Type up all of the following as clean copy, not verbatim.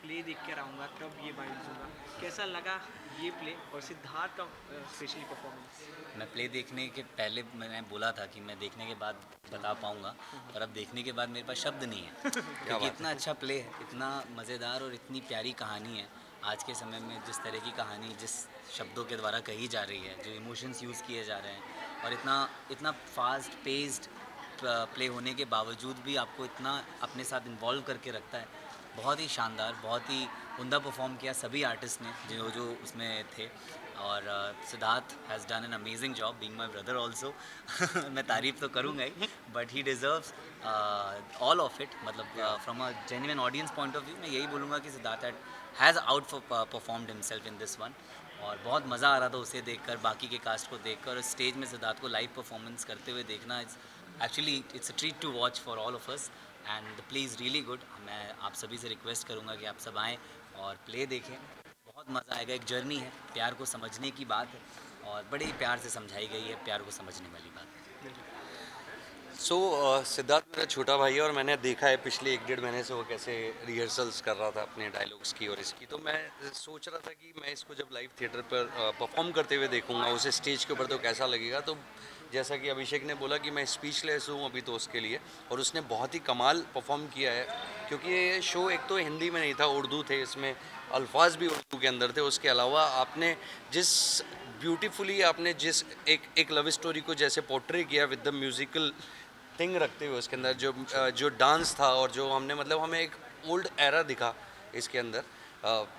Play देख कर आऊँगा तब ये वाइब्स होगा। कैसा लगा ये प्ले और सिद्धार्थ का स्पेशली परफॉर्मेंस? मैं प्ले देखने के पहले मैंने बोला था कि मैं देखने के बाद बता पाऊँगा, और अब देखने के बाद मेरे पास शब्द नहीं है क्या क्योंकि बात इतना अच्छा प्ले है, इतना मज़ेदार और इतनी प्यारी कहानी है। आज के समय में जिस तरह की कहानी जिस शब्दों के द्वारा कही जा रही है, जो इमोशंस यूज़ किए जा रहे हैं, और इतना इतना फास्ट पेस्ड प्ले होने के बावजूद भी आपको इतना अपने साथ इन्वॉल्व करके रखता है। बहुत ही शानदार, बहुत ही उम्दा परफॉर्म किया सभी आर्टिस्ट ने जो जो उसमें थे। और Siddharth has done an amazing job being my brother also. मैं तारीफ़ तो करूँगा ही, but he deserves all of it. मतलब from a genuine audience point of view मैं यही बोलूँगा कि Siddharth has outperformed himself in this one. और बहुत मज़ा आ रहा था उसे देखकर, बाकी के कास्ट को देखकर, और स्टेज में सिद्धार्थ को लाइव परफॉर्मेंस करते हुए देखना actually it's a treat to watch for all of us, and the play is really good. मैं आप सभी से रिक्वेस्ट करूँगा कि आप सब आएँ और प्ले देखें, बहुत मज़ा आएगा। एक जर्नी है, प्यार को समझने की बात है, और बड़े ही प्यार से समझाई गई है प्यार को समझने वाली बात। सो सिद्धार्थ मेरा छोटा भाई है और मैंने देखा है पिछले 1 डेढ़ महीने से वो कैसे रिहर्सल्स कर रहा था अपने डायलॉग्स की और इसकी। तो मैं सोच रहा था कि मैं इसको जब लाइव थिएटर पर परफॉर्म करते हुए देखूंगा उसे स्टेज के ऊपर तो कैसा लगेगा। तो जैसा कि अभिषेक ने बोला कि मैं स्पीचलेस हूँ अभी तो उसके लिए, और उसने बहुत ही कमाल परफॉर्म किया है क्योंकि ये शो एक तो हिंदी में नहीं था, उर्दू थे, इसमें अल्फाज भी उर्दू के अंदर थे। उसके अलावा आपने जिस ब्यूटीफुली आपने जिस एक लव स्टोरी को जैसे पोर्ट्रे किया विद द म्यूजिकल थिंग रखते हुए उसके अंदर जो डांस था और जो हमने मतलब हमें एक ओल्ड एरा दिखा इसके अंदर।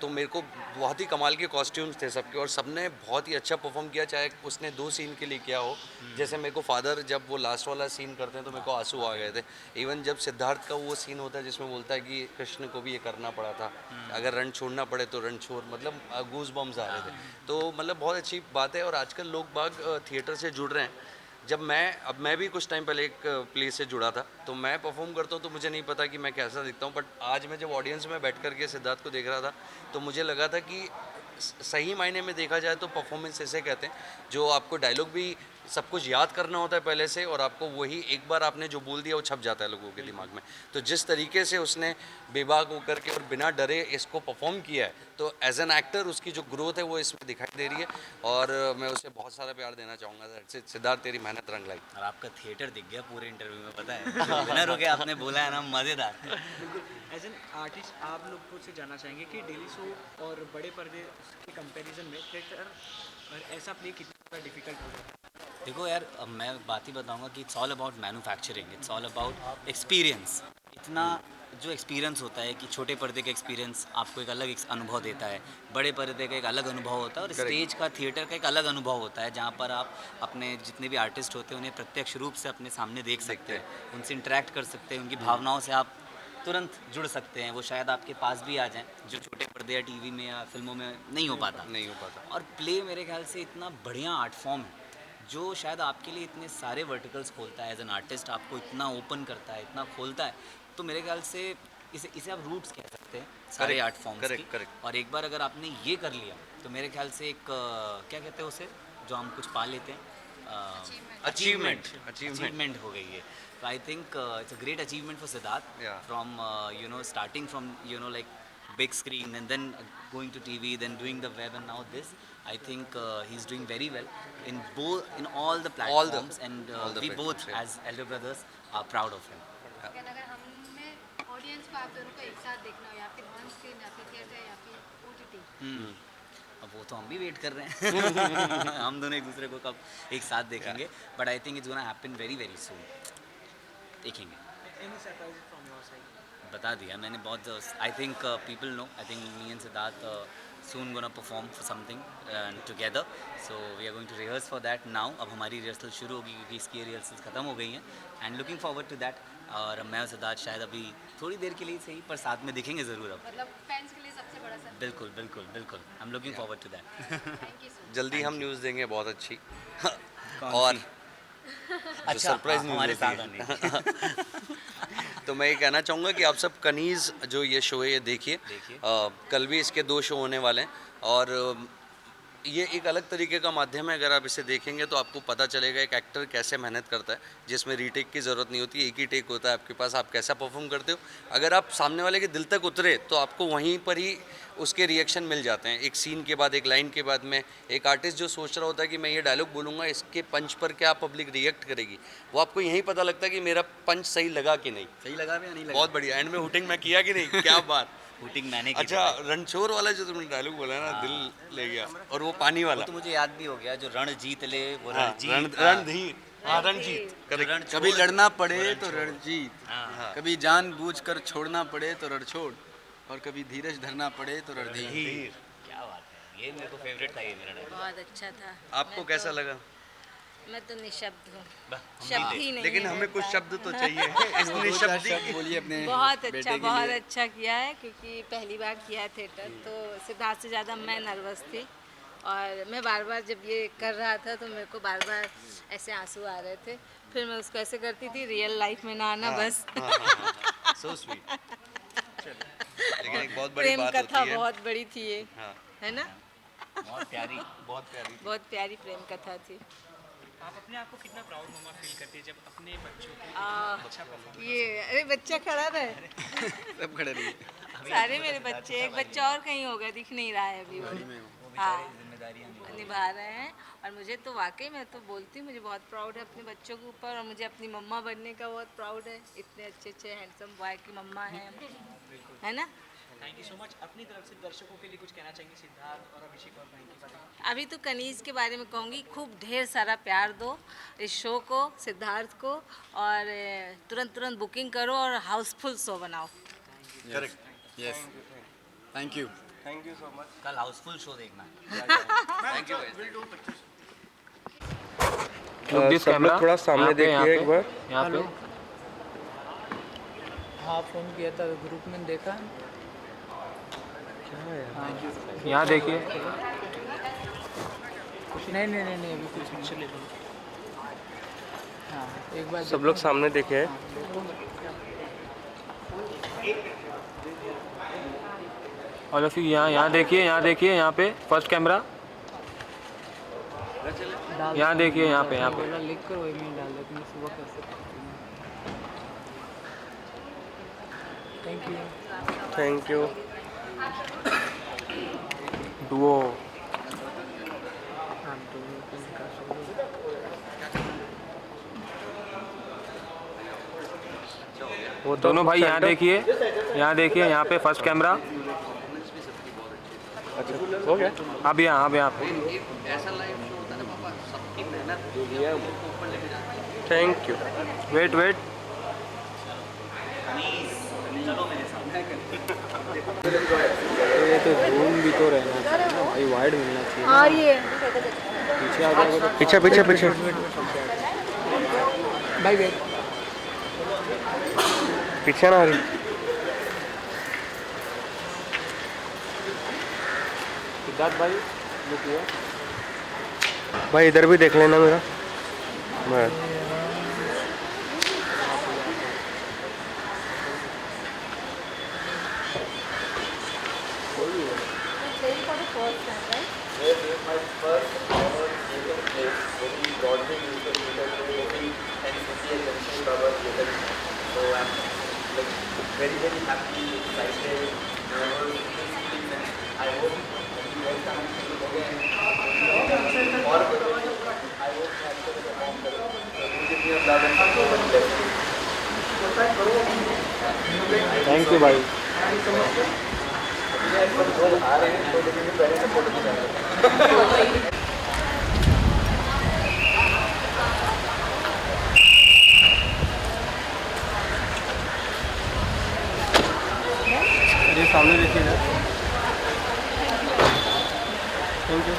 तो मेरे को बहुत ही कमाल के कॉस्ट्यूम्स थे सबके और सबने बहुत ही अच्छा परफॉर्म किया, चाहे उसने 2 सीन के लिए किया हो। जैसे मेरे को फादर जब वो लास्ट वाला सीन करते हैं तो मेरे को आंसू आ गए थे। इवन जब सिद्धार्थ का वो सीन होता है जिसमें बोलता है कि कृष्ण को भी ये करना पड़ा था, अगर रण छोड़ना पड़े तो रण छोड़, मतलब गूज बम्स आ रहे थे। तो मतलब बहुत अच्छी बात है। और आजकल लोग बाग थिएटर से जुड़ रहे हैं। जब अब मैं भी कुछ टाइम पहले एक प्ले से जुड़ा था, तो मैं परफॉर्म करता हूँ तो मुझे नहीं पता कि मैं कैसा दिखता हूँ, बट आज मैं जब ऑडियंस में बैठ करके सिद्धार्थ को देख रहा था तो मुझे लगा था कि सही मायने में देखा जाए तो परफॉर्मेंस ऐसे कहते हैं जो आपको डायलॉग भी सब कुछ याद करना होता है पहले से, और आपको वही एक बार आपने जो बोल दिया वो छप जाता है लोगों के दिमाग में। तो जिस तरीके से उसने बेबाक होकर के और बिना डरे इसको परफॉर्म किया है, तो एज एन एक्टर उसकी जो ग्रोथ है वो इसमें दिखाई दे रही है। और मैं उसे बहुत सारा प्यार देना चाहूँगा। सिद्धार्थ तेरी मेहनत रंग लाई। और आपका थिएटर दिख गया पूरे इंटरव्यू में, पता है विनर हो गया, आपने बोला है ना, मज़ेदार। बिल्कुल। एज एन आर्टिस्ट आप लोग से जानना चाहेंगे कि डेली शो और बड़े पर्दे के कंपैरिजन में थिएटर और ऐसा प्ले कितना ज़्यादा डिफिकल्ट हो जाता है? देखो यार, अब मैं बात ही बताऊंगा कि it's all about manufacturing, it's all about experience. इतना जो एक्सपीरियंस होता है कि छोटे पर्दे का एक्सपीरियंस आपको एक अलग अनुभव देता है, बड़े पर्दे का एक अलग अनुभव होता है, और करेक्ट। स्टेज का थिएटर का एक अलग अनुभव होता है जहाँ पर आप अपने जितने भी आर्टिस्ट होते हैं उन्हें प्रत्यक्ष रूप से अपने सामने देख सकते देखते हैं, उनसे इंटरेक्ट कर सकते हैं, उनकी भावनाओं से आप तुरंत जुड़ सकते हैं। वो शायद आपके पास भी आ जाएं, जो छोटे पर्दे या टीवी में या फिल्मों में नहीं हो पाता। नहीं हो पाता। और प्ले मेरे ख्याल से इतना बढ़िया आर्ट फॉर्म है जो शायद आपके लिए इतने सारे वर्टिकल्स खोलता है, एज एन आर्टिस्ट आपको इतना ओपन करता है, इतना खोलता है। तो मेरे ख्याल से इसे आप रूट्स कह सकते हैं सारे आर्ट फॉर्म्स की। Correct correct. और एक बार अगर आपने ये कर लिया तो मेरे ख्याल से एक क्या कहते हैं उसे, जो हम कुछ पा लेते हैं, अचीवमेंट। अचीवमेंट हो गई है। तो आई think it's a great achievement for Siddharth, Yeah. From starting from like big screen, and then going to TV, then doing the web, and now this. I think he's doing very well in all the All the platforms, and all the we both platforms, yeah. as elder brothers are proud of him. लेकिन अगर हम में audience को आप दोनों को एक साथ देखना हो या फिर ऑन स्क्रीन या फिर थिएटर या फिर ओटीटी, अब वो तो हम भी वेट कर रहे हैं हम दोनों एक दूसरे को कब एक साथ देखेंगे, but I think it's gonna happen very very soon. देखेंगे। Any surprise from your side? बता दिया मैंने बहुत। I think people know, I think me and Siddharth soon gonna perform for something together, so we are going to rehearse for that now. अब हमारी rehearsal शुरू होगी क्योंकि इसकी रिहर्सल्स ख़त्म हो गई हैं, and looking forward to that. और मैं और सिद्धार्थ शायद अभी थोड़ी देर के लिए सही पर साथ में दिखेंगे ज़रूर अब। मतलब फैंस के लिए सबसे बड़ा सर। बिल्कुल बिल्कुल बिल्कुल, I am looking forward to that. Thank you so जल्दी हम न्यूज़ देंगे बहुत अच्छी। कौन और सी? जो अच्छा, सरप्राइज हाँ, न्यूज़ हमारे होती साथ है। आने। तो मैं ये कहना चाहूँगा कि आप सब कनीज़ जो ये शो है ये देखिए। देखिए। कल भी इसके 2 शो होने वाले हैं, और ये एक अलग तरीके का माध्यम है। अगर आप इसे देखेंगे तो आपको पता चलेगा एक एक्टर कैसे मेहनत करता है, जिसमें रीटेक की ज़रूरत नहीं होती, एक ही टेक होता है आपके पास, आप कैसा परफॉर्म करते हो। अगर आप सामने वाले के दिल तक उतरे तो आपको वहीं पर ही उसके रिएक्शन मिल जाते हैं। एक सीन के बाद, एक लाइन के बाद में एक आर्टिस्ट जो सोच रहा होता है कि मैं ये डायलॉग बोलूँगा, इसके पंच पर क्या पब्लिक रिएक्ट करेगी, वो आपको यहीं पता लगता है कि मेरा पंच सही लगा कि नहीं। सही लगा भी या नहीं लगा? बहुत बढ़िया। एंड में हुटिंग मैं किया कि नहीं, क्या बात। शूटिंग मैंने की थी अच्छा, भाई। रणछोड़ वाला जो तुमने डायलॉग बोला ना, दिल ले गया। और वो पानी वो वाला, तो मुझे याद भी हो गया, जो रण जीत ले वो हाँ, रणजीत। रणधीर, हाँ रणजीत, जो करेक्ट। रण कभी छोड़- लड़ना वो पड़े रण तो छोड़। रणजीत, हाँ। कभी जानबूझकर छोड़ना पड़े तो रणछोड़, और कभी धीरज धरना पड़े तो रणधीर। क्या बात है, ये मेरे को फेवरेट था ये मेरा डायलॉग। बहुत अच्छा था। आपको मैं कैसा तो- लगा? मैं तो निशब्द हूँ, हम शब्द भी ही नहीं लेकिन है हमें मेरे कुछ पास। शब्द तो चाहिए। इस दो चार निशब्दी शब्द बोलिए अपने बहुत बेटे अच्छा, के बहुत लिए। अच्छा किया है, क्योंकि पहली बार किया है थिएटर, तो सिद्धार्थ से ज़्यादा मैं नर्वस थी। और मैं बार बार जब ये कर रहा था तो मेरे को बार बार ऐसे आंसू आ रहे थे। फिर मैं उसको ऐसे करती थी, रियल लाइफ में ना आना बस। So sweet. लेकिन एक बहुत बड़ी प्रेम बात कथा होती है। बहुत बड़ी थी ये, हाँ, है ना? बहुत प्यारी। बहुत प्यारी। बहुत प्यारी प्रेम कथा थी। आप अपने आप को कितना प्राउड मम्मा फील करती है जब अपने बच्चों को आ, अच्छा परफॉर्म। ये अरे बच्चा खड़ा रहे। सब खड़े रहिए। सारे मेरे बच्चे, एक बच्चा और कहीं होगा, दिख नहीं रहा है अभी वो। हाँ, जिम्मेदारियाँ निभा रहे हैं। और मुझे तो वाकई, मैं तो बोलती हूँ, मुझे बहुत प्राउड है अपने बच्चों के ऊपर, और मुझे अपनी मम्मा बनने का बहुत प्राउड है। इतने अच्छे अच्छे हैंडसम बॉय की मम्मा है, है ना? Thank you so much. अपनी तरफ से दर्शकों के लिए कुछ कहना चाहेंगे सिद्धार्थ और अभिषेक और बहन के बारे में? अभी तो कनीज के बारे में कहूँगी, खूब ढेर सारा प्यार दो इस शो को, सिद्धार्थ को, और तुरंत तुरंत बुकिंग करो और हाउसफुल शो बनाओ। करेक्ट। Yes, thank you. कल हाउसफुल शो देखना। Thank you guys. सब लोग थोड़ा सामने देखिए एक बार। यहाँ पे हाँ, फ़ोन किया था ग्रुप में, देखा। यहाँ देखिए। नहीं नहीं नहीं नहीं, अभी कुछ नहीं। चले हाँ, एक बार सब लोग सामने देखे। ऑल ऑफ यू यहाँ देखिए, यहाँ देखिए, यहाँ पे फर्स्ट कैमरा। यहाँ देखिए, यहाँ पे बोला लिख कर वही में डाल देते हैं, सुबह कर सकते हैं। Thank you. Thank you. Duo. हाँ, तो इनका शुरू। वो दोनों भाई यहाँ देखिए, यहाँ देखिए, यहाँ पे फर्स्ट कैमरा। अच्छा हो गया। अब यहाँ पे। ऐसा लाइव शो होता है ना पापा, सबकी मेहनत जो भी है वो ऊपर लेके जाते हैं। Thank you. Wait wait. चलो मेरे साथ। ये तो रूम भी तो रहना चाहिए ना भाई, वाइड मिलना चाहिए। और ये पीछे आ जाएगा तो पीछे पीछे पीछे। भाई वेट। पीछे ना आ रही। सिद्धार्थ भाई लुक हुआ। भाई इधर भी देख लेना मेरा। मैं थैंक यू भाई। ये सामने देखिए ना। Thank you.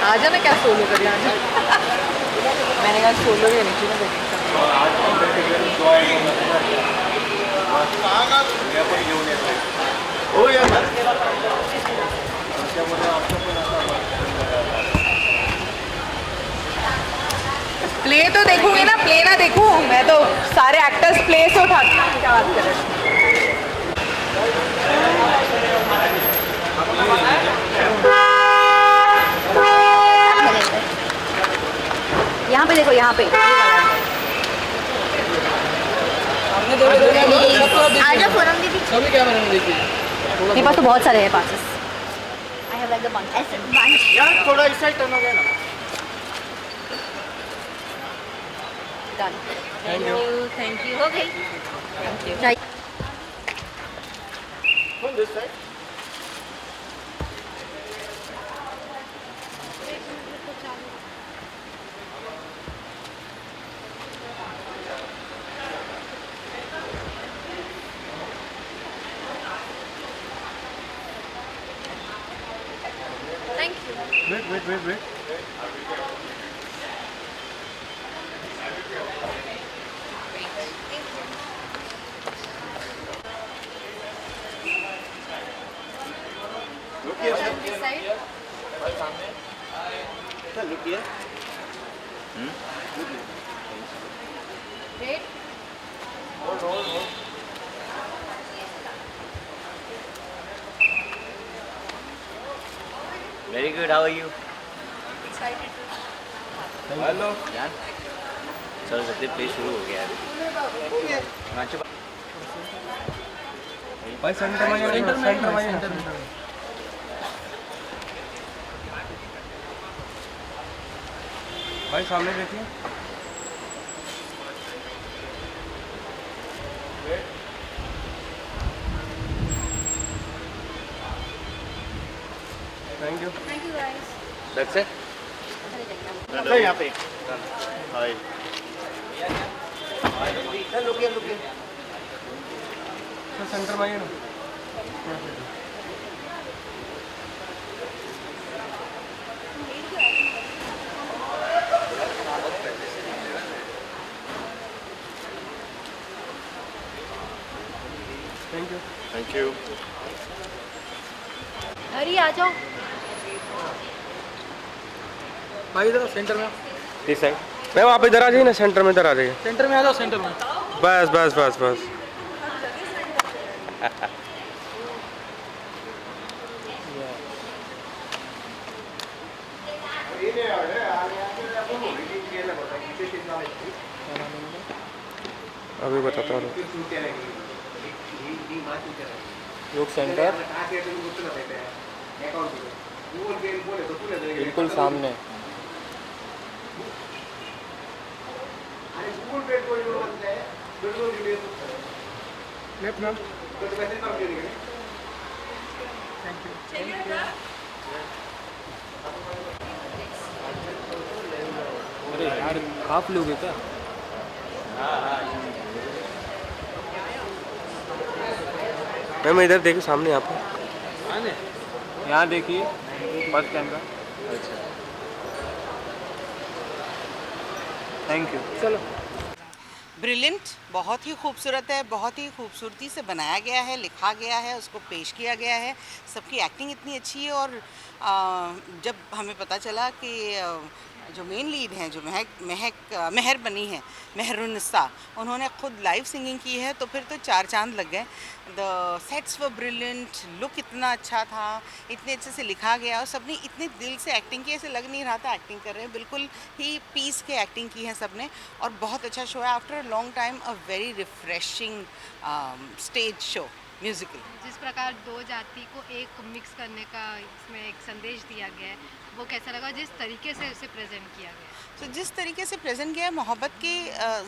आ जाना, क्या सोलो करिए आज। मैंने कहा सोलो ही नीचे ना प्ले तो देखूंगी ना, प्ले ना देखूं मैं तो सारे एक्टर्स प्ले से उठा क्या बात कर रहे हैं। यहाँ पे देखो, यहाँ पे आजा फोरम दीदी। मेरे पास तो बहुत सारे हैं passes. I have like the bunch ऐसे बंच। यार थोड़ा इस साइड टर्न हो गया ना। डन। Thank you. हो गई। Thank you. This side. Thank you. Wait this side. Wait. Very good, how are you? Hello. चलो सत्य प्ले शुरू हो गया है। भाई सेंटर में भाई सामने देखिए। Thank you. Thank you guys. That's it. Sir यहाँ पे। हाय। लुकिए। सर सेंटर में आइए ना। Thank you. हरी आ जाओ। भाई इधर सेंटर में। इस साइड मैम आप इधर आ जाइए ना, सेंटर में इधर आ जाइए। सेंटर में आ जाओ, सेंटर में। बस अभी बताता हूँ। योग सेंटर बिल्कुल सामने। Left ma'am. अरे यार आप लोगे क्या? मैम इधर देखिए सामने यहाँ पे। यहाँ देखिए फर्स्ट कैमरा। Thank you. चलो। ब्रिलियंट, बहुत ही खूबसूरत है, बहुत ही खूबसूरती से बनाया गया है, लिखा गया है, उसको पेश किया गया है। सबकी एक्टिंग इतनी अच्छी है और जब हमें पता चला कि जो मेन लीड हैं, जो महर बनी है, मेहरुन्निसा, उन्होंने खुद लाइव सिंगिंग की है, तो फिर तो चार चांद लग गए। The sets were brilliant, look इतना अच्छा था, इतने अच्छे से लिखा गया और सबने इतने दिल से एक्टिंग की, ऐसे लग नहीं रहा था एक्टिंग कर रहे हैं, बिल्कुल ही पीस के एक्टिंग की है सबने और बहुत अच्छा शो है। After a long time a very refreshing stage show musical. जिस प्रकार दो जाति को एक मिक्स करने का इसमें एक संदेश दिया गया है, वो कैसा लगा जिस तरीके से उसे प्रेजेंट किया गया? तो जिस तरीके से प्रेजेंट किया है, मोहब्बत की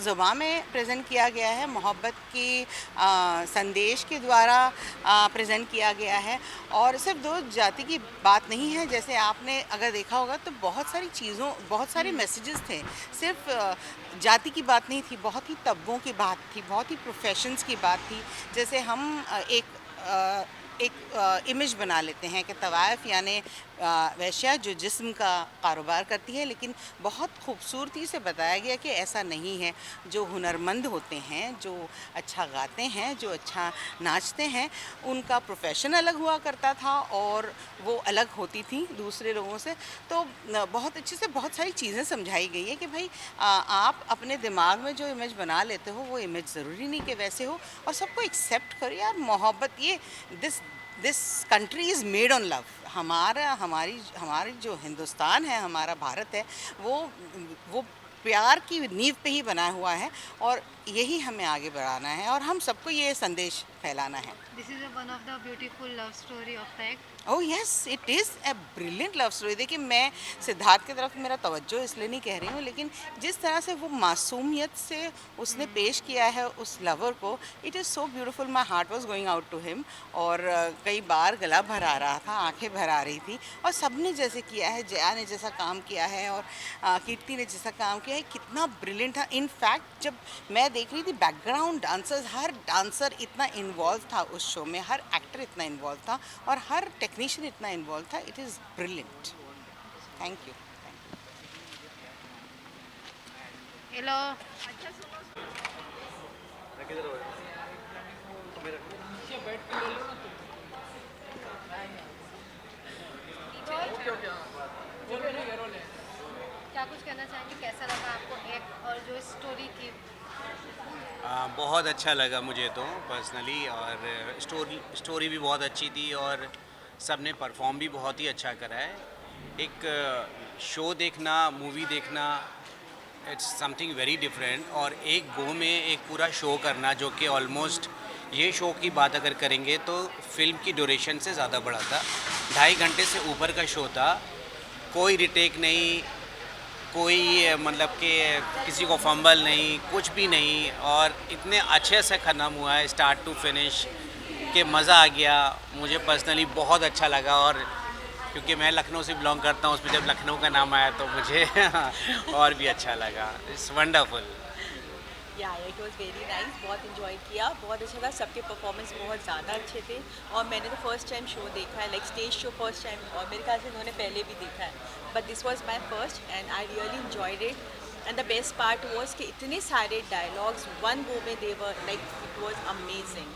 ज़ुबान में प्रेजेंट किया गया है, मोहब्बत की संदेश के द्वारा प्रेजेंट किया गया है और सिर्फ दो जाति की बात नहीं है। जैसे आपने अगर देखा होगा तो बहुत सारी चीज़ों, बहुत सारे मैसेजेस थे, सिर्फ जाति की बात नहीं थी, बहुत ही तबकों की बात थी, बहुत ही प्रोफेशंस की बात थी। जैसे हम एक एक इमेज बना लेते हैं कि तवाइफ यानी वैश्या जो जिस्म का कारोबार करती है, लेकिन बहुत खूबसूरती से बताया गया कि ऐसा नहीं है। जो हुनरमंद होते हैं, जो अच्छा गाते हैं, जो अच्छा नाचते हैं, उनका प्रोफेशन अलग हुआ करता था और वो अलग होती थी दूसरे लोगों से। तो बहुत अच्छे से बहुत सारी चीज़ें समझाई गई है कि भाई आप अपने दिमाग में जो इमेज बना लेते हो वो इमेज ज़रूरी नहीं कि वैसे हो, और सबको एक्सेप्ट करो यार। मोहब्बत ये this country is made on love. हमारी जो हिंदुस्तान है, हमारा भारत है, वो प्यार की नींव पे ही बना हुआ है और यही हमें आगे बढ़ाना है और हम सबको ये संदेश फैलाना है। This is one of the beautiful love story of the act. Oh yes, it is a brilliant love story. देखिए, मैं सिद्धार्थ की तरफ मेरा तवज्जो इसलिए नहीं कह रही हूँ, लेकिन जिस तरह से वो मासूमियत से उसने पेश किया है उस लवर को, it is so beautiful. My heart was going out to him और कई बार गला भर आ रहा था, आंखें भर आ रही थी। और सब ने जैसे किया है, जया ने जैसा काम किया है और कीर्ति ने जैसा काम किया है, कितना ब्रिलियंट था। इनफैक्ट जब मैं देख रही थी बैकग्राउंड डांसर्स, हर डांसर इतना इन्वॉल्व था उस शो में, हर एक्टर इतना इन्वॉल्व था और हर टेक्नीशियन इतना इन्वॉल्व था। It is brilliant. Thank you. Hello. क्या कुछ कहना चाहेंगे, कैसा लगा आपको एक्ट और जो स्टोरी की? बहुत अच्छा लगा मुझे तो पर्सनली, और स्टोरी भी बहुत अच्छी थी और सब ने परफॉर्म भी बहुत ही अच्छा करा है। एक शो देखना, मूवी देखना, इट्स समथिंग वेरी डिफरेंट, और एक गो में एक पूरा शो करना, जो कि ऑलमोस्ट ये शो की बात अगर करेंगे तो फिल्म की ड्यूरेशन से ज़्यादा बड़ा था। 2.5 घंटे से ऊपर का शो था। कोई रिटेक नहीं, कोई मतलब कि किसी को फंबल नहीं, कुछ भी नहीं, और इतने अच्छे से ख़त्म हुआ है स्टार्ट टू फिनिश के मज़ा आ गया। मुझे पर्सनली बहुत अच्छा लगा, और क्योंकि मैं लखनऊ से बिलोंग करता हूँ, उसमें जब लखनऊ का नाम आया तो मुझे और भी अच्छा लगा। It's wonderful. या इट वाज वेरी नाइस, बहुत इन्जॉय किया, बहुत अच्छा था। सबके परफॉर्मेंस बहुत ज़्यादा अच्छे थे और मैंने तो फर्स्ट टाइम शो देखा है, like stage show first time, और मेरे ख्याल से उन्होंने पहले भी देखा है, but this was my first and I really enjoyed it. And the best part was कि इतने सारे डायलॉग्स वन गो में they were like it was amazing,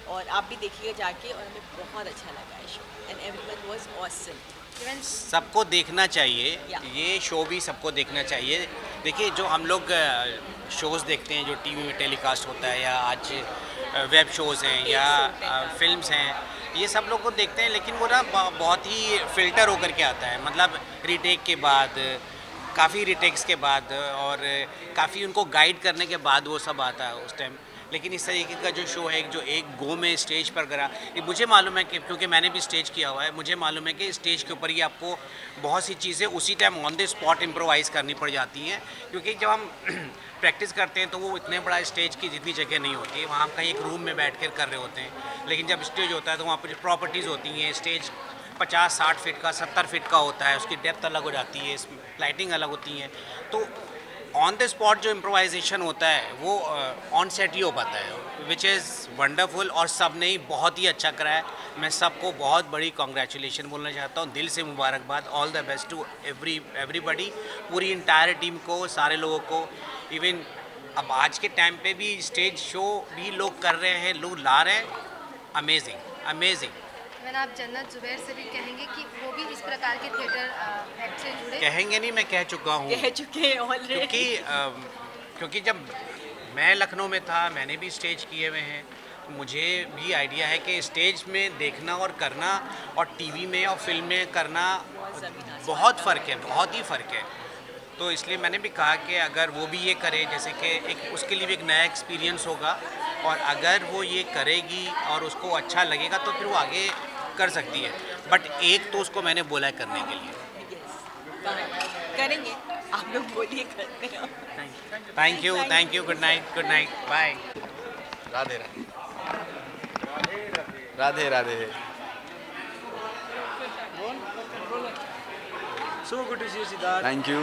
और आप भी देखिएगा जाके, और हमें बहुत अच्छा लगा है show and everyone was awesome. सबको देखना चाहिए, ये शो भी सबको देखना चाहिए। देखिए, जो हम लोग शोज़ देखते हैं जो टीवी में टेलीकास्ट होता है, या आज वेब शोज़ हैं या फिल्म्स हैं, ये सब लोग को देखते हैं, लेकिन वो ना बहुत ही फ़िल्टर होकर के आता है। मतलब रीटेक के बाद, काफ़ी रीटेक्स के बाद, और काफ़ी उनको गाइड करने के बाद वो सब आता है उस टाइम। लेकिन इस तरीके का जो शो है, जो एक गो में स्टेज पर करा, ये मुझे मालूम है कि क्योंकि मैंने भी स्टेज किया हुआ है, मुझे मालूम है कि स्टेज के ऊपर ही आपको बहुत सी चीज़ें उसी time on the spot improvise करनी पड़ जाती हैं। क्योंकि जब हम प्रैक्टिस करते हैं तो वो इतने बड़ा स्टेज की जितनी जगह नहीं होती है, वहाँ हम कहीं एक रूम में बैठ कर रहे होते हैं। लेकिन जब स्टेज होता है तो वहाँ पर जो प्रॉपर्टीज़ होती हैं, स्टेज 50-60 फीट का, 70 फीट का होता है, उसकी डेप्थ अलग हो जाती है, लाइटिंग अलग होती है, तो ऑन द स्पॉट जो इम्प्रोवाइजेशन होता है वो ऑन सेट ही हो पाता है, विच इज़ वंडरफुल। और सब ने ही बहुत ही अच्छा करा है। मैं सबको बहुत बड़ी कॉन्ग्रेचुलेशन बोलना चाहता हूँ, दिल से मुबारकबाद, all the best to everybody, पूरी इंटायर टीम को, सारे लोगों को। इवन अब आज के टाइम पे भी स्टेज शो भी लोग कर रहे हैं, लोग ला रहे हैं, अमेजिंग अमेजिंग। मैंने आप जन्नत जुबैर से भी कहेंगे कि वो भी इस प्रकार के थिएटर एक्ट से जुड़े? कहेंगे नहीं, मैं कह चुका हूँ, कह चुके हैं ऑलरेडी। क्योंकि जब मैं लखनऊ में था, मैंने भी स्टेज किए हुए हैं, मुझे भी आइडिया है कि स्टेज में देखना और करना और टीवी में और फिल्म में करना बहुत फ़र्क है, बहुत ही फ़र्क है। तो इसलिए मैंने भी कहा कि अगर वो भी ये करे, जैसे कि एक उसके लिए भी एक नया एक्सपीरियंस होगा, और अगर वो ये करेगी और उसको अच्छा लगेगा तो फिर वो आगे कर सकती है। बट एक तो उसको मैंने बोला है करने के लिए। करेंगे, आप लोग बोलिए, करते हैं। Thank you, good night, bye. Radhe Radhe Radhe. So good to see you Siddharth. Thank you.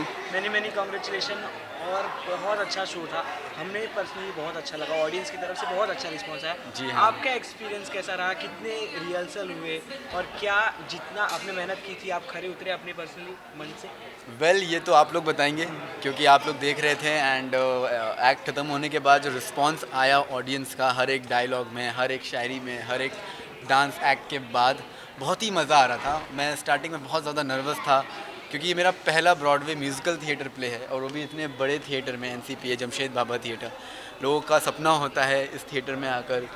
Many congratulation और बहुत अच्छा शो था, हमें पर्सनली बहुत अच्छा लगा, ऑडियंस की तरफ से बहुत अच्छा रिस्पॉन्स आया। जी हाँ। आपका एक्सपीरियंस कैसा रहा, कितने रिहर्सल हुए और क्या जितना आपने मेहनत की थी आप खरे उतरे अपने पर्सनली मन से? वेल ये तो आप लोग बताएंगे क्योंकि आप लोग देख रहे थे एंड एक्ट ख़त्म होने के बाद जो रिस्पांस आया ऑडियंस का हर एक डायलॉग में, हर एक शायरी में, हर एक डांस एक्ट के बाद बहुत ही मज़ा आ रहा था। मैं स्टार्टिंग में बहुत ज़्यादा नर्वस था क्योंकि ये मेरा पहला ब्रॉडवे म्यूज़िकल थिएटर प्ले है और वो भी इतने बड़े थिएटर में, NCPA जमशेद बाबा थिएटर। लोगों का सपना होता है इस थिएटर में आकर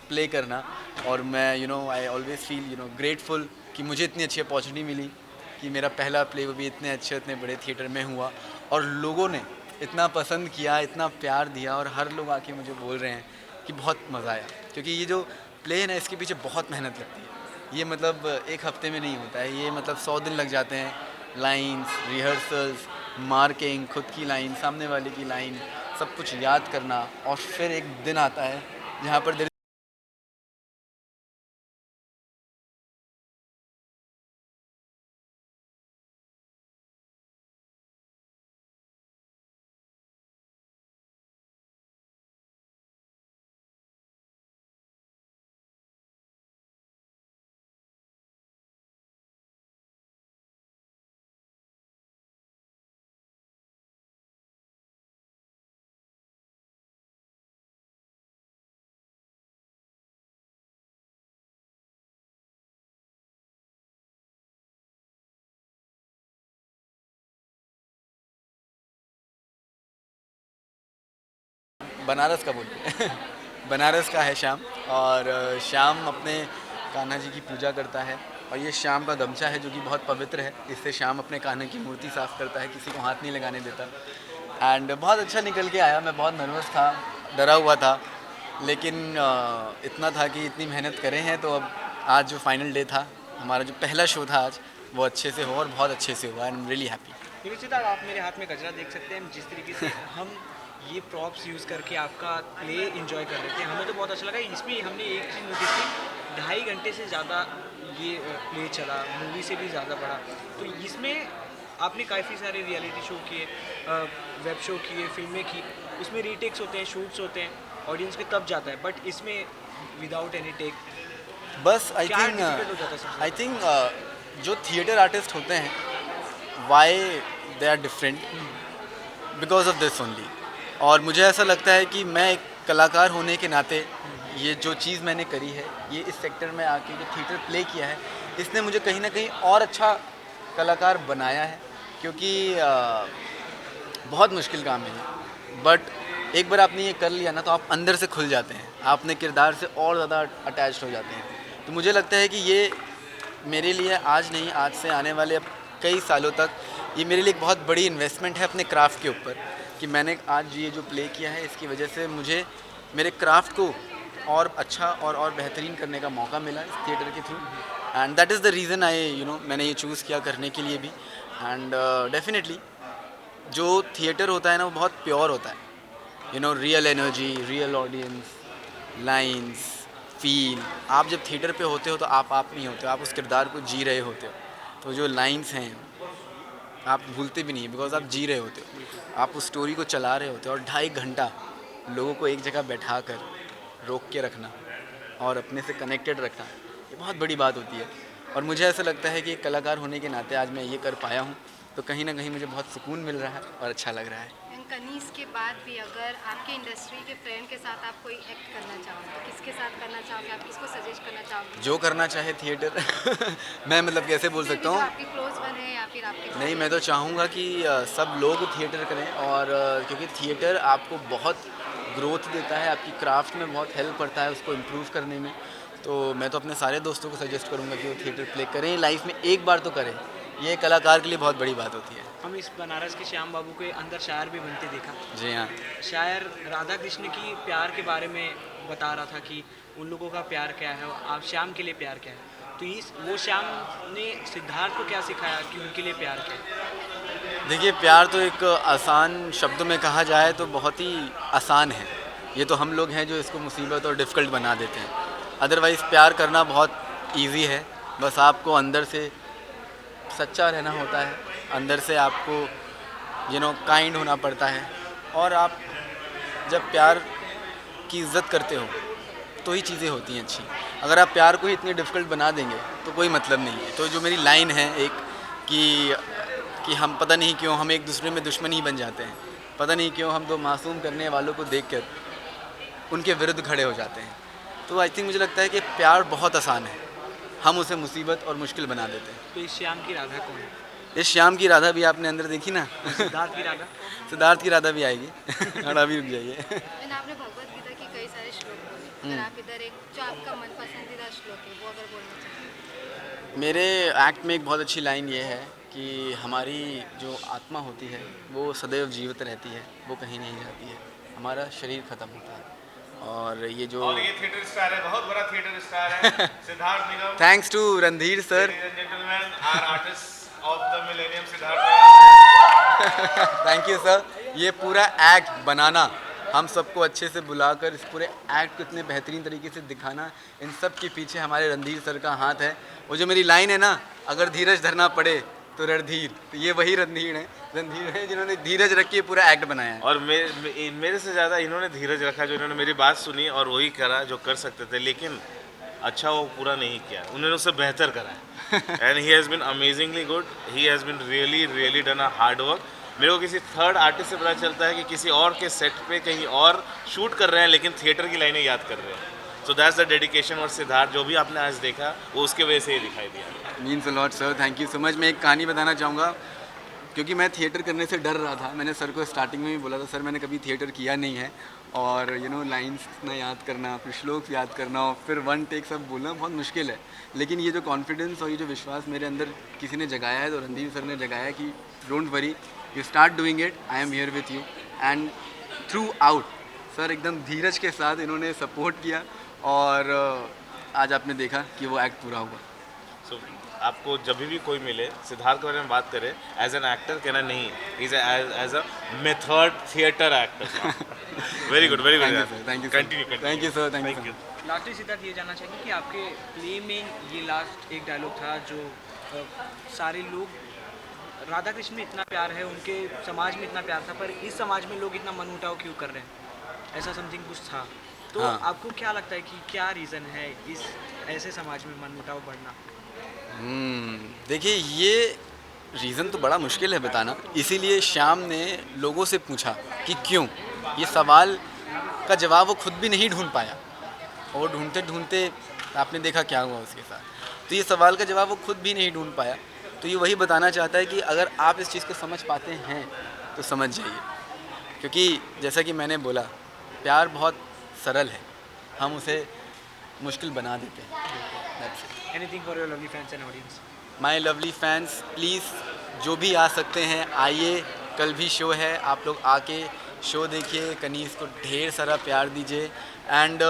प्ले करना और मैं आई ऑलवेज़ फील ग्रेटफुल कि मुझे इतनी अच्छी अपॉर्चुनिटी मिली कि मेरा पहला प्ले वो भी इतने अच्छे इतने बड़े थिएटर में हुआ और लोगों ने इतना पसंद किया, इतना प्यार दिया और हर लोग आके मुझे बोल रहे हैं कि बहुत मज़ा आया। क्योंकि ये जो प्ले है ना इसके पीछे बहुत मेहनत लगती है। ये मतलब एक हफ्ते में नहीं होता है, ये मतलब 100 दिन लग जाते हैं। लाइंस, रिहर्सल्स, मार्किंग, खुद की लाइन, सामने वाले की लाइन, सब कुछ याद करना और फिर एक दिन आता है जहाँ पर बनारस का बोलिए बनारस का है श्याम और श्याम अपने कान्हा जी की पूजा करता है और ये श्याम का गमछा है जो कि बहुत पवित्र है। इससे श्याम अपने कान्हा की मूर्ति साफ़ करता है, किसी को हाथ नहीं लगाने देता। एंड बहुत अच्छा निकल के आया। मैं बहुत नर्वस था, डरा हुआ था, लेकिन इतना था कि इतनी मेहनत करें हैं तो अब आज जो फाइनल डे था, हमारा जो पहला शो था आज, वो अच्छे से हो और बहुत अच्छे से हुआ। आई एम रियली हैप्पी। सिद्धार्थ आप मेरे हाथ में गजरा देख सकते हैं, जिस तरीके से हम ये प्रॉप्स यूज़ करके आपका प्ले एंजॉय कर रहे थे, हमें तो बहुत अच्छा लगा। इसमें हमने एक चीज़ नोटिस की, 2.5 घंटे से ज़्यादा ये प्ले चला, मूवी से भी ज़्यादा बड़ा। तो इसमें आपने काफ़ी सारे रियलिटी शो किए, वेब शो किए, फिल्में की, इसमें रीटेक्स होते हैं, शूट्स होते हैं, ऑडियंस के तब जाता है, बट इसमें विदाउट एनी टेक बस आई थिंक जो थिएटर आर्टिस्ट होते हैं why they are different because of this only. और मुझे ऐसा लगता है कि मैं एक कलाकार होने के नाते ये जो चीज़ मैंने करी है, ये इस सेक्टर में आके जो थिएटर प्ले किया है, इसने मुझे कहीं ना कहीं और अच्छा कलाकार बनाया है। क्योंकि बहुत मुश्किल काम है, बट एक बार आपने ये कर लिया ना तो आप अंदर से खुल जाते हैं, आप अपने किरदार से और ज़्यादा अटैच्ड हो जाते हैं। तो मुझे लगता है कि ये मेरे लिए आज नहीं, आज से आने वाले कई सालों तक ये मेरे लिए एक बहुत बड़ी इन्वेस्टमेंट है अपने क्राफ्ट के ऊपर, कि मैंने आज ये जो प्ले किया है इसकी वजह से मुझे मेरे क्राफ्ट को और अच्छा और बेहतरीन करने का मौका मिला इस थिएटर के through. And that is the reason मैंने ये चूज़ किया करने के लिए भी। एंड डेफिनेटली जो थिएटर होता है ना वो बहुत प्योर होता है, real energy, real audience, lines, feel. आप जब थिएटर पे होते हो तो आप नहीं होते हो, आप उस किरदार को जी रहे होते हो। तो जो लाइंस हैं आप भूलते भी नहीं है बिकॉज आप जी रहे होते हो, आप उस स्टोरी को चला रहे होते हो। और 2.5 घंटा लोगों को एक जगह बैठा कर रोक के रखना और अपने से कनेक्टेड रखना, ये बहुत बड़ी बात होती है। और मुझे ऐसा लगता है कि एक कलाकार होने के नाते आज मैं ये कर पाया हूँ, तो कहीं ना कहीं मुझे बहुत सुकून मिल रहा है और अच्छा लग रहा है। कनीज के बाद भी अगर आपके इंडस्ट्री के फ्रेंड के साथ आप कोई एक्ट करना चाहो तो किसके साथ करना चाहोगे, आप किसको सजेस्ट करना चाहोगे? जो करना चाहे थिएटर मैं मतलब कैसे बोल सकता हूँ, आपकी क्लोज वन है या फिर आपके? नहीं, मैं तो चाहूँगा कि सब लोग थिएटर करें। और क्योंकि थिएटर आपको बहुत ग्रोथ देता है, आपकी क्राफ्ट में बहुत हेल्प करता है उसको इम्प्रूव करने में। तो मैं तो अपने सारे दोस्तों को सजेस्ट करूँगा कि वो थिएटर प्ले करें, लाइफ में एक बार तो करें, ये कलाकार के लिए बहुत बड़ी बात होती है। हम इस बनारस के श्याम बाबू के अंदर शायर भी बनते देखा। जी हाँ, शायर राधा कृष्ण की प्यार के बारे में बता रहा था कि उन लोगों का प्यार क्या है, आप श्याम के लिए प्यार क्या है। तो वो श्याम ने सिद्धार्थ को क्या सिखाया कि उनके लिए प्यार क्या है? देखिए, प्यार तो एक आसान शब्दों में कहा जाए तो बहुत ही आसान है। ये तो हम लोग हैं जो इसको मुसीबत और डिफ़िकल्ट बना देते हैं। अदरवाइज़ प्यार करना बहुत ईजी है, बस आपको अंदर से सच्चा रहना होता है अंदर से आपको काइंड होना पड़ता है। और आप जब प्यार की इज़्ज़त करते हो तो ही चीज़ें होती हैं अच्छी। अगर आप प्यार को ही इतनी डिफ़िकल्ट बना देंगे तो कोई मतलब नहीं है। तो जो मेरी लाइन है एक कि हम पता नहीं क्यों हम एक दूसरे में दुश्मन ही बन जाते हैं, पता नहीं क्यों हम 2 मासूम करने वालों को देखकर उनके विरुद्ध खड़े हो जाते हैं। तो आई थिंक मुझे लगता है कि प्यार बहुत आसान है, हम उसे मुसीबत और मुश्किल बना देते हैं। तो इस श्याम की राधा कौन है? इस श्याम की राधा भी आपने अंदर देखी ना। सिद्धार्थ की राधा? सिद्धार्थ की राधा भी आएगी। थोड़ा भी रुक जाइए। मैंने आपने भगवत गीता की कई सारे श्लोक बोले, अगर आप इधर एक जो आपका मन पसंदीदा श्लोक है वो अगर बोलना चाहें। मेरे एक्ट में एक बहुत अच्छी लाइन ये है कि हमारी जो आत्मा होती है वो सदैव जीवित रहती है, वो कहीं नहीं जाती है, हमारा शरीर ख़त्म होता है। और ये थिएटर स्टार है, बहुत बड़ा थिएटर स्टार है Siddharth Nigam. Thanks to Randhir sir. Thank you sir. ये पूरा एक्ट बनाना, हम सबको अच्छे से बुलाकर इस पूरे एक्ट को इतने बेहतरीन तरीके से दिखाना, इन सब के पीछे हमारे रणधीर सर का हाथ है। वो जो मेरी लाइन है ना, अगर धीरज धरना पड़े तो रणधीर, तो ये वही रणधीर है जिन्होंने धीरज रख के पूरा एक्ट बनाया है। और मेरे से ज़्यादा इन्होंने धीरज रखा, जो इन्होंने मेरी बात सुनी और वही करा जो कर सकते थे, लेकिन अच्छा वो पूरा नहीं किया, उन्होंने उससे बेहतर करा है। And he has been amazingly good, he has been really done a hard work. मेरे को किसी थर्ड आर्टिस्ट से पता चलता है कि किसी और के सेट पे कहीं और शूट कर रहे हैं लेकिन थिएटर की लाइनें याद कर रहे हैं। So that's the dedication. और सिद्धार्थ जो भी आपने आज देखा वो उसके वजह से ही दिखाई दिया। Means a lot sir, thank you so much. मैं एक कहानी बताना चाहूँगा, क्योंकि मैं थिएटर करने से डर रहा था। मैंने सर को स्टार्टिंग में भी बोला था, सर मैंने कभी थिएटर किया नहीं है और लाइन्स इतना याद करना, फिर श्लोक याद करना और फिर 1 टेक सब बोलना बहुत मुश्किल है। लेकिन ये जो कॉन्फिडेंस और ये जो विश्वास मेरे अंदर किसी ने जगाया है, तो रणधीर सर ने जगाया कि don't worry, you start doing it, I am here with you. And through out sir एकदम धीरज के साथ इन्होंने सपोर्ट किया और आज आपने देखा कि वो एक्ट पूरा हुआ। सो आपको जब भी कोई मिले सिद्धार्थ के बारे में बात करे एज एन एक्टर, कहना नहीं, is as a method theatre actor. Very good, very good. Thank you, continue. Thank you sir, thank you. Lastly Siddharth ये जानना चाहेंगे कि आपके प्ले में ये लास्ट एक डायलॉग था जो सारे लोग, राधा कृष्ण में इतना प्यार है, उनके समाज में इतना प्यार था, पर इस समाज में लोग इतना मनमुटाव क्यों कर रहे हैं, ऐसा समथिंग कुछ था। तो हाँ। आपको क्या लगता है कि क्या रीज़न है इस ऐसे समाज में मनमुटाव बढ़ना? देखिए, ये रीज़न तो बड़ा मुश्किल है बताना, इसीलिए श्याम ने लोगों से पूछा कि क्यों। ये सवाल का जवाब वो खुद भी नहीं ढूंढ पाया और ढूंढते ढूंढते आपने देखा क्या हुआ उसके साथ। तो ये सवाल का जवाब वो खुद भी नहीं ढूंढ पाया। तो ये वही बताना चाहता है कि अगर आप इस चीज़ को समझ पाते हैं तो समझ जाइए, क्योंकि जैसा कि मैंने बोला, प्यार बहुत सरल है, हम उसे मुश्किल बना देते हैं। Anything for your lovely fans and audience? My lovely fans, please जो भी आ सकते हैं आइए, कल भी शो है, आप लोग आके शो देखिए, कनीज़ को ढेर सारा प्यार दीजिए। And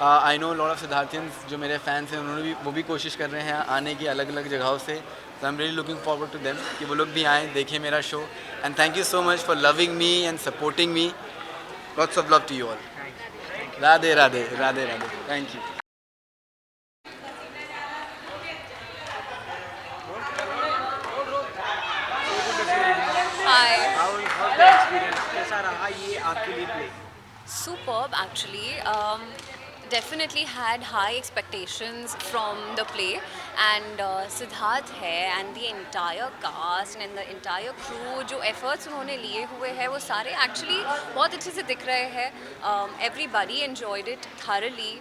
I know lot of Siddharthians जो मेरे फैंस हैं, उन्होंने भी वो भी कोशिश कर रहे हैं आने की अलग अलग जगहों से। तो I am really looking forward to them कि वो लोग भी आएँ, देखें मेरा show. And thank you so much for loving me and supporting me. Lots of love to you all. Radhe Radhe, Radhe Radhe, thank you. How's the experience? कैसा रहा ये आपके लिए play? Superb, actually. Definitely had high expectations from the play, and Siddharth है and the entire cast and the entire crew, जो efforts उन्होंने लिए हुए हैं वो सारे actually बहुत अच्छे से दिख रहे हैं। Everybody enjoyed it thoroughly.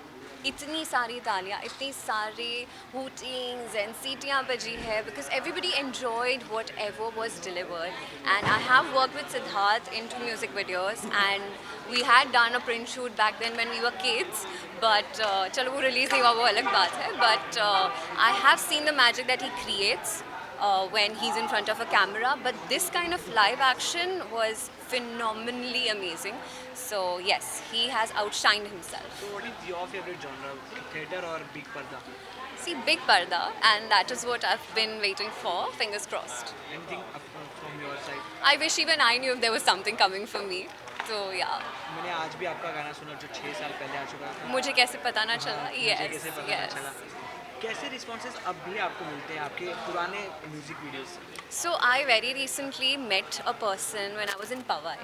इतनी सारी तालियाँ, इतनी सारी हूटिंग्स एंड सीटियाँ बजी है because everybody enjoyed whatever was delivered. And I have worked with Siddharth in 2 music videos, and we had done a print shoot back then when we were kids, but चलो वो release नहीं हुआ, वो अलग बात है, but I have seen the magic that he creates when he's in front of a camera, but this kind of live action was phenomenally amazing. So yes, he has outshined himself. So what is your favorite genre, theatre or big parda? See, big parda, and that is what I've been waiting for. Fingers crossed. Anything from your side? I wish even I knew if there was something coming for me. So yeah. मैंने आज भी आपका गाना सुना जो 6 साल पहले आ चुका था। मुझे कैसे पता ना चला? मुझे Yes, कैसे पता ना yes. चला? कैसे रिस्पॉन्सेज अब भी आपको मिलते हैं आपके पुराने म्यूजिक वीडियोस से? So I very recently met a person when I was in Powai,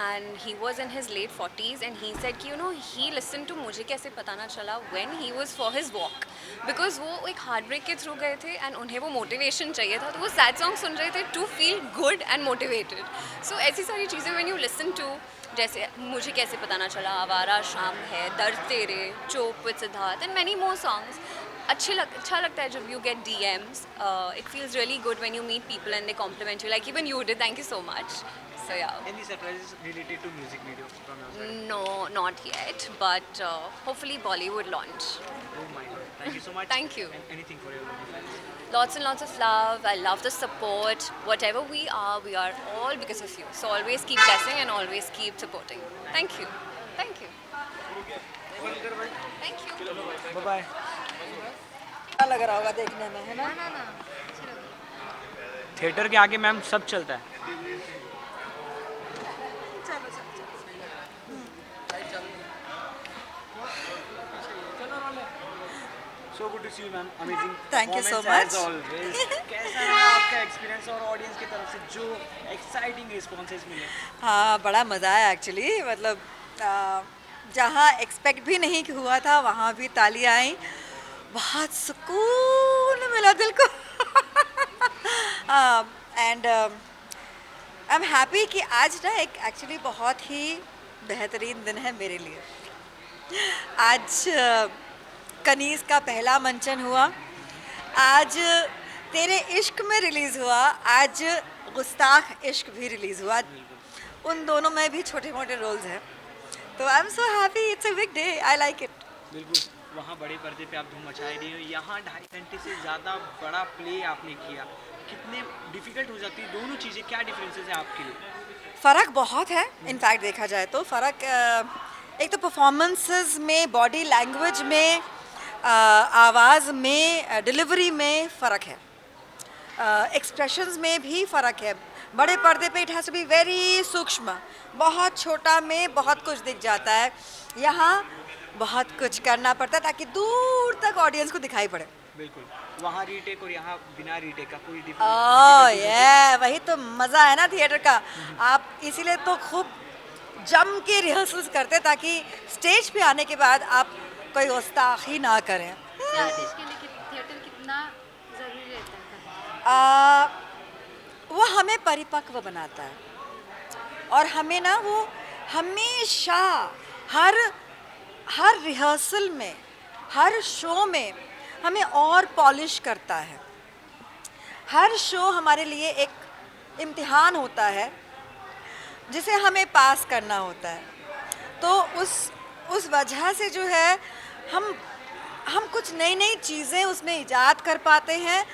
and he was in his late 40s, and he said कि he listened to मुझे कैसे पता ना चला when he was for his walk, because वो एक heart break के through गए थे and उन्हें वो मोटिवेशन चाहिए था, तो वो सैड सॉन्ग सुन रहे थे to feel good and motivated. So ऐसी सारी चीज़ें when you listen to, जैसे मुझे कैसे पता ना चला, आवारा शाम है, दर्द तेरे, chop with Siddharth and many more songs. अच्छा लगता है जब you get DMs. It feels really good when you meet people and they compliment you, like even you did. Thank you so much. So yeah. Any surprises related to music video from your side? No, not yet, but hopefully Bollywood launch. Oh my god, thank you so much. Thank you. And anything for your fans? Lots and lots of love. I love the support. Whatever we are all because of you. So always keep blessing and always keep supporting. Thank you. Thank you. Thank you. Bye bye. अच्छा लग रहा होगा देखने में, है ना? Theatre के आगे मैम सब चलता है. So good to see you, ma'am. Amazing. Thank you so performance much. as always. कैसा रहा आपका एक्सपीरियंस और ऑडियंस की तरफ से जो एक्साइटिंग रिस्पॉन्सेज मिले? हाँ, बड़ा मज़ा आया एक्चुअली. मतलब जहाँ एक्सपेक्ट भी नहीं हुआ था वहाँ भी तालियां आई. बहुत सुकून मिला दिल को. एंड आई एम हैप्पी कि आज ना एक एक्चुअली बहुत ही बेहतरीन दिन है मेरे लिए. आज कनीज़ का पहला मंचन हुआ, आज तेरे इश्क में रिलीज़ हुआ, आज गुस्ताख इश्क भी रिलीज़ हुआ. उन दोनों में भी छोटे मोटे रोल्स हैं, तो I am so happy. It's a big day. I like it. बिल्कुल. वहाँ बड़े पर्दे पे आप धूम मचाए रही हो, यहाँ 2.5 घंटे से ज़्यादा बड़ा प्ले आपने किया. कितने डिफिकल्ट हो जाती है दोनों चीज़ें, क्या डिफरेंसेस है आपके लिए? फ़र्क बहुत है. इनफैक्ट देखा जाए तो फ़र्क एक तो परफॉर्मेंसेस में, बॉडी लैंग्वेज में, आवाज़ में, डिलीवरी में फ़र्क है. एक्सप्रेशंस में भी फ़र्क है. बड़े पर्दे पे it has to be very सूक्ष्म. बहुत छोटा में बहुत कुछ दिख जाता है. यहाँ बहुत कुछ करना पड़ता है ताकि दूर तक ऑडियंस को दिखाई पड़े. बिल्कुल. वहाँ रीटेक और यहाँ बिना रीटेक का कोई डिफरेंस. वही तो मज़ा है ना थिएटर का. आप इसीलिए तो खूब जम के रिहर्सल्स करते ताकि स्टेज पे आने के बाद आप कोई गुस्ताखी ना करें. आर्टिस्ट के लिए थिएटर कितना ज़रूरी रहता है? वो हमें परिपक्व बनाता है और हमें ना वो हमेशा हर रिहर्सल में, हर शो में हमें और पॉलिश करता है. हर शो हमारे लिए एक इम्तिहान होता है जिसे हमें पास करना होता है. तो उस वजह से जो है हम कुछ नई चीज़ें उसमें इजाद कर पाते हैं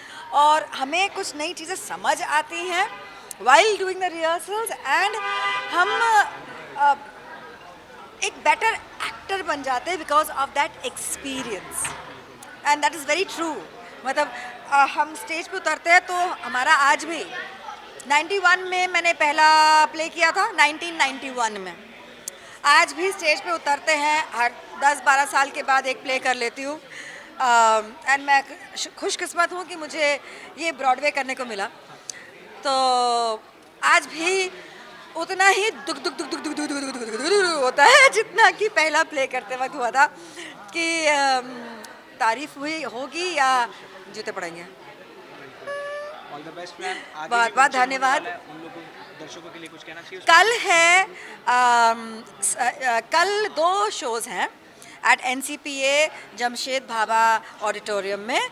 और हमें कुछ नई चीज़ें समझ आती हैं while doing the rehearsals, and हम एक बेटर एक्टर बन जाते हैं because of that experience, and that is very true. मतलब हम स्टेज पे उतरते हैं तो हमारा आज भी 91 में मैंने पहला प्ले किया था, 1991 में. आज भी स्टेज पे उतरते हैं, हर 10-12 साल के बाद एक प्ले कर लेती हूँ. एंड मैं खुशकिस्मत हूँ कि मुझे ये ब्रॉडवे करने को मिला. तो आज भी उतना ही दुख होता है जितना कि पहला प्ले करते वक्त हुआ था. कि तारीफ हुई होगी या जूते पड़ेंगे. All the best ma'am. बहुत बहुत धन्यवाद. उन लोगों दर्शकों के लिए कुछ कहना चाहिए? कल है कल 2 शोज़ हैं at NCPA Jamshed Bhabha auditorium में,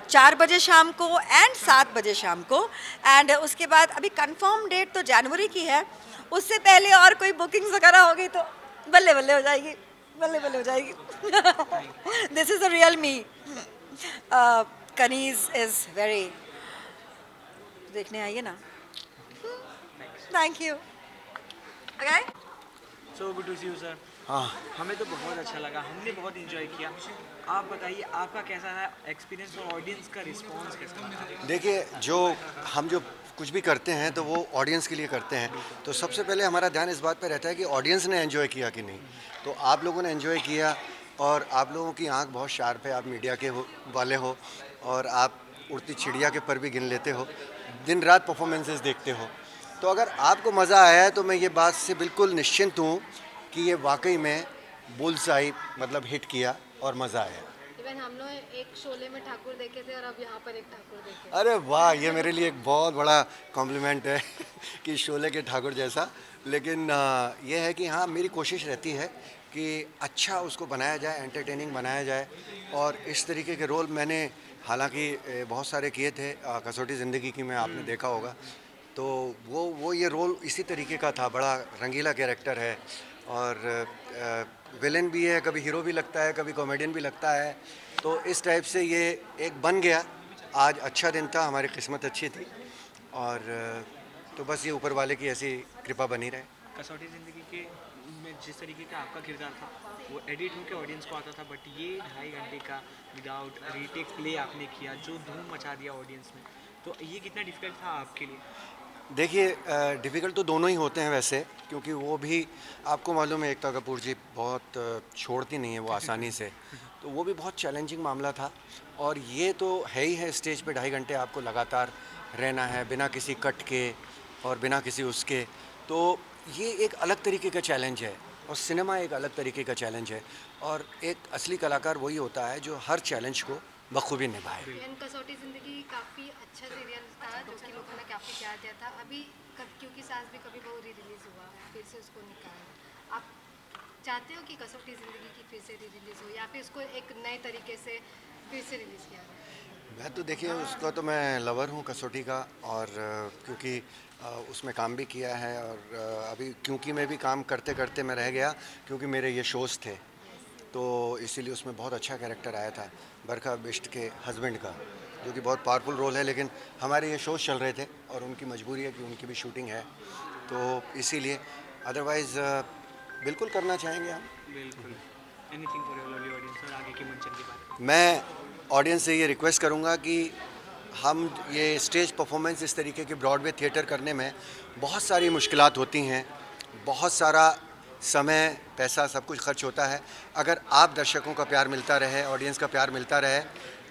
4 बजे शाम को एंड 7 बजे शाम को. एंड उसके बाद अभी कंफर्म डेट तो जनवरी की है. उससे पहले और कोई बुकिंग्स वगैरह होगी तो बल्ले बल्ले हो जाएगी, बल्ले बल्ले हो जाएगी. This is the real me. Kaneez is very. देखने आइए ना. Thank you. Okay. So good to see you sir. हाँ, हमें तो बहुत अच्छा लगा, हमने बहुत इंजॉय किया. आप बताइए आपका कैसा है एक्सपीरियंस और ऑडियंस का रिस्पांस कैसा रहा? देखिए, हम जो कुछ भी करते हैं तो वो ऑडियंस के लिए करते हैं. तो सबसे पहले हमारा ध्यान इस बात पे रहता है कि ऑडियंस ने एंजॉय किया कि नहीं. तो आप लोगों ने एंजॉय किया और आप लोगों की आंख बहुत शार्प है, आप मीडिया के वाले हो और आप उड़ती चिड़िया के पर भी गिन लेते हो, दिन रात परफॉर्मेंसेस देखते हो। तो अगर आपको मज़ा आया है तो मैं ये बात से बिल्कुल निश्चिंत हूँ कि ये वाकई में बुल्सआई मतलब हिट किया और मज़ा आया। इवन हम लोग एक शोले में ठाकुर देखे थे और अब यहाँ पर एक ठाकुर देखे। अरे वाह, ये मेरे लिए एक बहुत बड़ा कॉम्प्लीमेंट है कि शोले के ठाकुर जैसा। लेकिन ये है कि हाँ, मेरी कोशिश रहती है कि अच्छा उसको बनाया जाए, एंटरटेनिंग बनाया जाए। और इस तरीके के रोल मैंने हालांकि बहुत सारे किए थे, कसौटी ज़िंदगी की में आपने देखा होगा, तो वो ये रोल इसी तरीके का था। बड़ा रंगीला कैरेक्टर है और विलन भी है, कभी हीरो भी लगता है, कभी कॉमेडियन भी लगता है। तो इस टाइप से ये एक बन गया। आज अच्छा दिन था, हमारी किस्मत अच्छी थी और तो बस ये ऊपर वाले की ऐसी कृपा बनी रहे। कसौटी ज़िंदगी के में जिस तरीके का आपका किरदार था वो एडिट होकर ऑडियंस को आता था, बट ये 2.5 घंटे का विदाउट रीटेक प्ले आपने किया जो धूम मचा दिया ऑडियंस में, तो ये कितना डिफिकल्ट था आपके लिए? देखिए, डिफ़िकल्ट तो दोनों ही होते हैं वैसे, क्योंकि वो भी आपको मालूम है एकता कपूर जी बहुत छोड़ती नहीं है वो आसानी से, तो वो भी बहुत चैलेंजिंग मामला था। और ये तो है ही है, स्टेज पे 2.5 घंटे आपको लगातार रहना है बिना किसी कट के और बिना किसी उसके, तो ये एक अलग तरीके का चैलेंज है और सिनेमा एक अलग तरीके का चैलेंज है। और एक असली कलाकार वही होता है जो हर चैलेंज को बखूबी निभाए। कसौटी ज़िंदगी काफ़ी अच्छा सीरियल था जो कि लोगों ने काफ़ी प्यार दिया था। अभी क्योंकि सास भी कभी बहू रिलीज़ हुआ, फिर से उसको निकाला, आप चाहते हो कि कसौटी ज़िंदगी की फिर से रिलीज़ हो या फिर उसको एक नए तरीके से फिर से रिलीज़ किया जाए? मैं तो देखिए उसका तो मैं लवर हूँ कसौटी का, और क्योंकि उसमें काम भी किया है और अभी क्योंकि मैं भी काम करते करते मैं रह गया क्योंकि मेरे ये शोज़ थे, तो इसीलिए उसमें बहुत अच्छा कैरेक्टर आया था बरखा बिष्ट के हस्बैंड का, जो कि बहुत पावरफुल रोल है। लेकिन हमारे ये शोज़ चल रहे थे और उनकी मजबूरी है कि उनकी भी शूटिंग है, तो इसीलिए अदरवाइज़ बिल्कुल करना चाहेंगे हम। बिल्कुल। Anything for your lovely audience और आगे के मंचन के बारे में। मैं ऑडियंस से ये रिक्वेस्ट करूँगा कि हम ये स्टेज परफॉर्मेंस इस तरीके के ब्रॉडवे थिएटर करने में बहुत सारी मुश्किलात होती हैं, बहुत सारा समय, पैसा, सब कुछ खर्च होता है। अगर आप दर्शकों का प्यार मिलता रहे, ऑडियंस का प्यार मिलता रहे,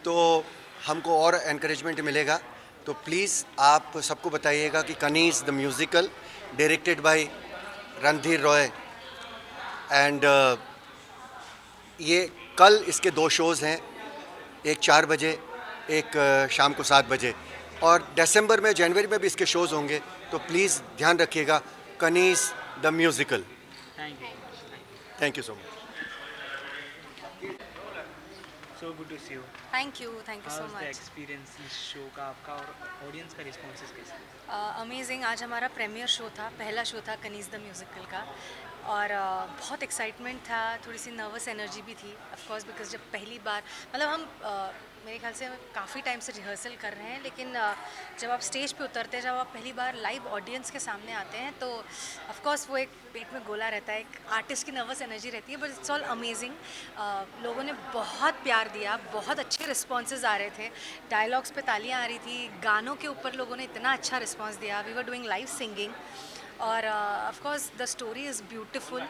तो हमको और एनकरेजमेंट मिलेगा। तो प्लीज़ आप सबको बताइएगा कि Kaneez the musical directed by Randhir Roy and ये कल इसके 2 शोज़ हैं, एक 4 बजे, एक शाम को 7 बजे, और दिसंबर में, जनवरी में भी इसके शोज़ होंगे। तो प्लीज़ ध्यान रखिएगा, Kaneez the musical. Thank you so much. So good to see you. Thank you so How's much. the experience इस शो का आपका और ऑडियंस का रिस्पॉन्सेस कैसे? अमेजिंग। आज हमारा प्रीमियर शो था, पहला शो था कनीज़ द म्यूज़िकल का, और बहुत एक्साइटमेंट था, थोड़ी सी नर्वस एनर्जी भी थी ऑफ कोर्स, बिकॉज जब पहली बार, मतलब हम मेरे ख्याल से काफ़ी टाइम से रिहर्सल कर रहे हैं, लेकिन जब आप स्टेज पे उतरते हैं, जब आप पहली बार लाइव ऑडियंस के सामने आते हैं, तो ऑफ कोर्स वो एक पेट में गोला रहता है, एक आर्टिस्ट की नर्वस एनर्जी रहती है, बट इट्स ऑल अमेजिंग। लोगों ने बहुत प्यार दिया, बहुत अच्छे रिस्पॉन्सेज आ रहे थे, डायलॉग्स पे तालियां आ रही थी, गानों के ऊपर लोगों ने इतना अच्छा रिस्पॉन्स दिया। We were doing live singing, और of course the story is beautiful,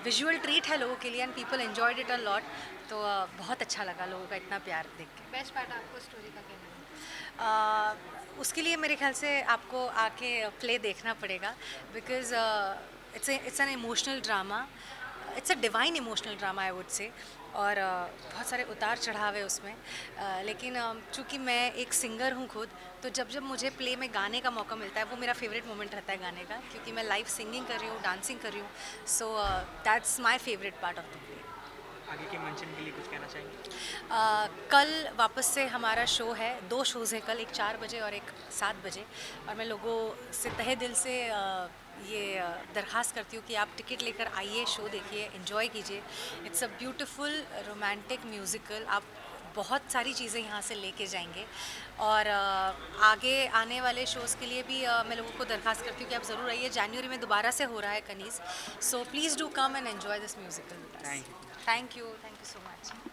visual treat है लोगों के लिए, and people enjoyed it a lot. तो बहुत अच्छा लगा लोगों का इतना प्यार देख के। बेस्ट पार्ट आपको स्टोरी का क्या लगा? उसके लिए मेरे ख्याल से आपको आके प्ले देखना पड़ेगा, because it's an emotional drama, it's a divine emotional drama I would say, और बहुत सारे उतार चढ़ाव है उसमें, लेकिन चूँकि मैं एक सिंगर हूँ खुद, तो जब जब मुझे प्ले में गाने का मौका मिलता है, वो मेरा फेवरेट मोमेंट रहता है गाने का, क्योंकि मैं लाइव सिंगिंग कर रही हूँ, डांसिंग कर रही हूँ, so that's my favourite part of the play. आगे के मंचन के लिए कुछ कहना चाहेंगे? कल वापस से हमारा शो है, 2 शोज़ हैं कल, एक 4 बजे और एक 7 बजे, और मैं लोगों से तहे दिल से ये दरख्वास्त करती हूँ कि आप टिकट लेकर आइए, शो देखिए, एंजॉय कीजिए। It's a beautiful romantic musical, आप बहुत सारी चीज़ें यहाँ से लेके जाएंगे, और आगे आने वाले शोज़ के लिए भी मैं लोगों को दरख्वास्त करती हूँ कि आप ज़रूर आइए। जनवरी में दोबारा से हो रहा है Kaneez, so please do come and enjoy this musical. Thank you so much.